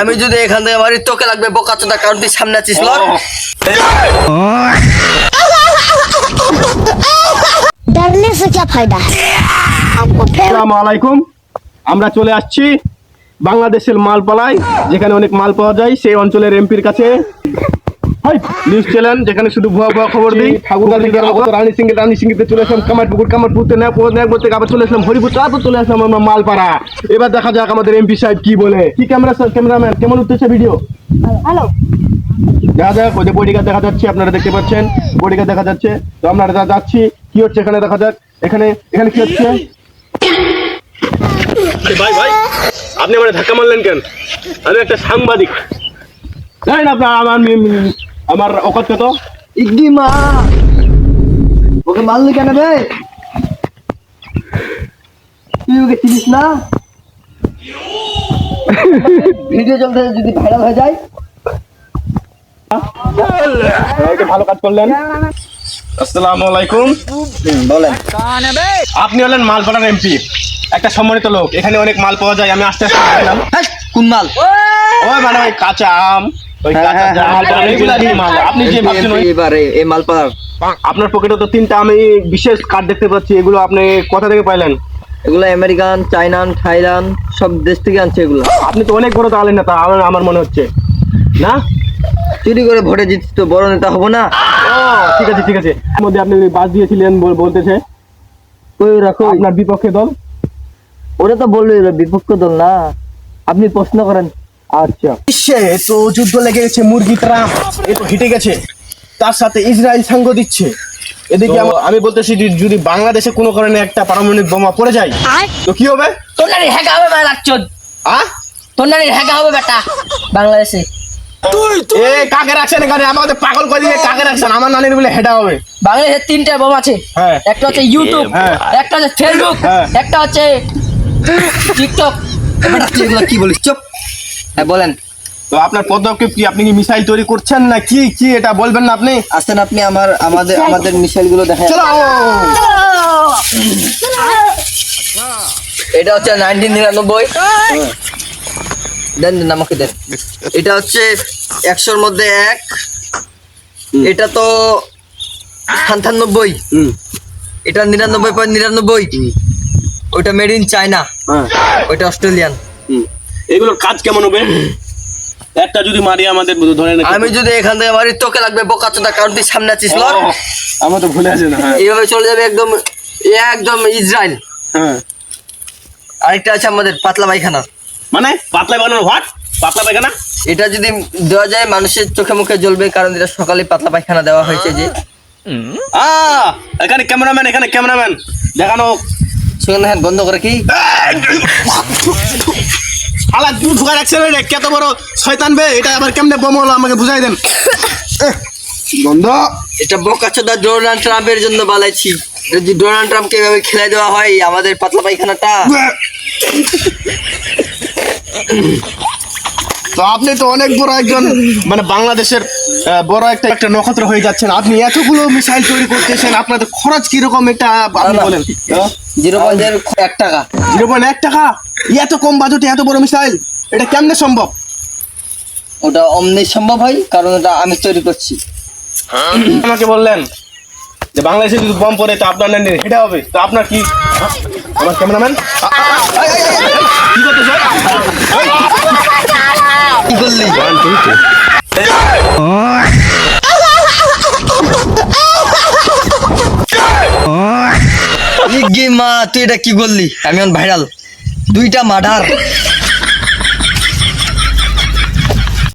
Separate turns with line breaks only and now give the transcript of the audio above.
আমি যদি এখান থেকে মারি তোকে লাগবে বোকাচোদা, কারণ তুই সামনে আছিস। লর
डरने से क्या फायदा है।
আসসালামু আলাইকুম। আমরা চলে আসছি বাংলাদেশের মালপালায়, যেখানে অনেক মাল পাওয়া যায়, সেই অঞ্চলের এমপির কাছে। নিউজ চ্যানেল যেখানে শুধু ভুয়া ভুয়া খবর দিই। ঠাকুরগাঁও রানী সিংতে চলে আসলাম, কামারপুকুরতে নেপুর থেকে আবার চলে আসলাম হরিপুর, তারপর চলে আসলাম আমরা মালপাড়া। এবার দেখা যাক আমাদের এমপি সাহেব কি বলে। কি ক্যামেরাম্যান কেমন উঠতেছে ভিডিও?
हेलो
দেখা যাক। ওই যে বডিগার্ড দেখা যাচ্ছে, আপনারা দেখতে পাচ্ছেন বডিগার্ড দেখা যাচ্ছে। তো আমরা যাচ্ছি, কি হচ্ছে এখানে দেখা যাক। এখানে কি হচ্ছে? ভাই আপনি আমার ধাক্কা মারলেন কেন? আমি একটা সাংবাদিক। জানেন আপনার আমার অকত কত?
ইডি মা ওকে মারলি কেন রে? তুই ওকে চিনিস না? ভিডিও চলতে যদি ভাইরাল হয়ে যায়।
ভালো কাজ করলেন। আসসালামু আলাইকুম।
বলেন।
আপনি হলেন মালপাড়ার এমপি, একটা সম্মানিত লোক। এখানে অনেক মাল পাওয়া যায়, আমি আস্তে আস্তে গেলাম।
কোন মাল?
ওই মানে ওই কাঁচা আম, ওই কাঁচা জাম, এগুলা কি মাল? আপনি যে ভাবছেন
এবারে এই মাল পাওয়ার
আপনার পকেটে তো 3টা আমি বিশেষ কার্ড দেখতে পাচ্ছি, এগুলো আপনি কোথা থেকে পাইলেন?
এগুলো আমেরিকান, চাইনান, থাইল্যান্ড সব দেশ থেকে আনছে এগুলো।
আপনি তো অনেক বড় তাহলে নেতা আমার মনে হচ্ছে না?
চুরি করে ভোটে জিতছি তো বড় নেতা হবো না?
ও ঠিক আছে এর মধ্যে আপনি বাস দিয়েছিলেন বলতেছে
কই রাখো
আপনার বিপক্ষে দল।
ওরা তো বললো এরা বিপক্ষ দল না, আপনি প্রশ্ন করেন।
আচ্ছা, বিশ্বে তো যুদ্ধ লেগে গেছে, মুরগি ট্রাম্প এ তো হেঁটে গেছে, তার সাথে ইসরায়েল সঙ্গ দিচ্ছে। এদিকে আমি বলতেছি যদি বাংলাদেশে কোনো কারণে একটা পারমাণবিক বোমা পড়ে যায় তো কি হবে?
তোর নারী হ্যাকা হবে বেটা লাগছদ। তোর নারী হ্যাকা হবে বেটা বাংলাদেশে।
এ কাকে রাখছেন এখানে? আমাদের পাগল করে দিয়ে কাকে রাখছেন? আমার নানির বলে হেঁটা হবে।
বাংলাদেশে 3টা বোম আছে।
হ্যাঁ।
একটা হচ্ছে ইউটিউব,
হ্যাঁ।
একটা হচ্ছে ফেসবুক,
হ্যাঁ।
একটা হচ্ছে টিকটক।
তুই এগুলো কি বলিস? চুপ। হ্যাঁ বলেন।
তো আপনার পদক্ষেপ কি? আপনি কি মিসাইল তৈরি করছেন না কি এটা বলবেন না আপনি?
আসেন আপনি আমাদের মিসাইল গুলো দেখেন।
চলো।
এটা হচ্ছে 1999। দেন আমাকে দেন। এটা হচ্ছে 100-র মধ্যে 1। এটা তো 97। এটা 99.99। ওইটা মেড ইন চায়না, ওইটা অস্ট্রেলিয়ান।
এগুলোর কাজ কেমন হবে? একটা যদি মারি আমাদের ধরে না,
আমি যদি এখান থেকে মারি তোকে লাগবে বোকাচোদা, কারণ তুই সামনে আছিস। লর
আমার তো ভুলে আছে না।
এইভাবে চলে যাবে একদম ইসরায়েল।
হ্যাঁ।
আরেকটা আছে আমাদের পাতলা পায়খানা।
মানে পাতলা বানানো হোয়াট? পাতলা পায়খানা?
এটা যদি দেওয়া যায় মানুষের চোখে মুখে জ্বলবে, কারণ এটা সকালে পাতলা পায়খানা দেওয়া হয়েছে। যে
এখানে ক্যামেরাম্যান দেখানো।
শুনুন, হ্যাঁ বন্ধ করে কি
শালা তুই ঢুকা রাখছেন রে, কত বড় শয়তান বে! এটা আবার কেমনে বোম হলো আমাকে বুঝাই দেন। বন্ধ।
এটা বোকাচোদা ডোনাল্ড ট্রাম্পের জন্য বানাইছি। যদি ডোনাল্ড ট্রাম্পকে এভাবে খেলে দেওয়া হয় আমাদের পাতলা পায়খানাটা।
তো আপনি তো অনেক বড় একজন, মানে বাংলাদেশের বড় একটা নক্ষত্র হয়ে যাচ্ছেন। আপনি এতগুলো মিসাইল তৈরি করতেছেন, আপনাদের খরচ কিরকম এটা আপনি বলেন।
0.1 টাকা।
0.1 টাকা? এত কম বাজেটে এত বড় মিসাইল, এটা কেমনে সম্ভব?
ওটা অমনি সম্ভব হয়, কারণ ওটা আমি তৈরি করছি।
আমাকে বললেন যে বাংলাদেশে যদি বম পড়ে তো আপনার হেঁটে হবে, তো আপনার কি? আমার ক্যামেরাম্যান কি করতেছে?
কি করলি? মা তুই এটা কি করলি? আমি ভাইরাল 2টা মার্ডার।